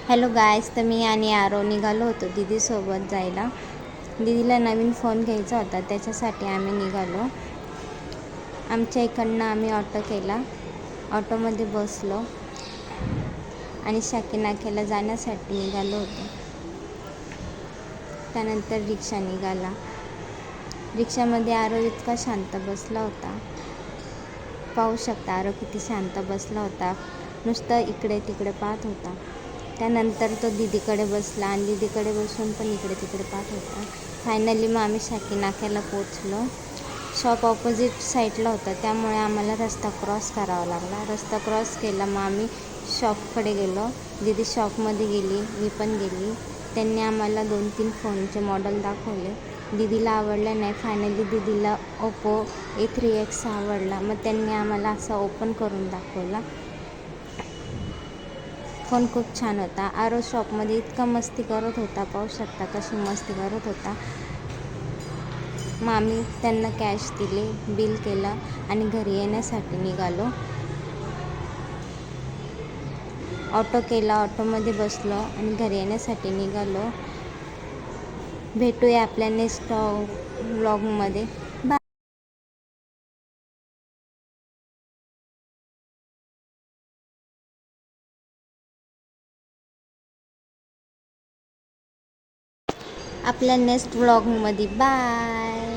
Hello guys, तर मी आणि आरो निघालो होतो दीदीसोबत जायला. दीदीला नवीन फोन घ्यायचा होता, त्याच्यासाठी आम्ही निघालो. आमच्या इकडनं आम्ही ऑटो केला, ऑटोमध्ये बसलो आणि शाकी नाक्याला जाण्यासाठी निघालो होतो. त्यानंतर रिक्षा निघाला. रिक्षामध्ये आरो इतका शांत बसला होता. पाहू शकता आरो किती शांत बसला होता, नुसतं इकडे तिकडे पाहत होता. त्यानंतर तो दीदीकडे बसला आणि दीदीकडे बसून पण इकडे तिकडे पाहत होता. फायनली मग आम्ही शाकी नाक्याला पोचलो. शॉप ऑपोजिट साईडला होता, त्यामुळे आम्हाला रस्ता क्रॉस करावा लागला. रस्ता क्रॉस केला, मग आम्ही शॉपकडे गेलो. दीदी शॉपमध्ये गेली, मी पण गेली. त्यांनी आम्हाला 2-3 फोनचे मॉडेल दाखवले. दीदीला आवडलं नाही. फायनली दीदीला ओप्पो A3X आवडला. मग त्यांनी आम्हाला असा ओपन करून दाखवला. फोन खूप छान होता. आरो शॉपमध्ये इतका मस्ती करत होता, पाहू शकता कशी मस्ती करत होता. मग आम्ही त्यांना कॅश दिले, बिल केलं आणि घरी येण्यासाठी निघालो. ऑटो केला, ऑटोमध्ये बसलो आणि घरी येण्यासाठी निघालो. भेटूया आपल्या नेक्स्ट व्लॉगमध्ये. बाय. आपल्या नेक्स्ट व्लॉगमध्ये. बाय.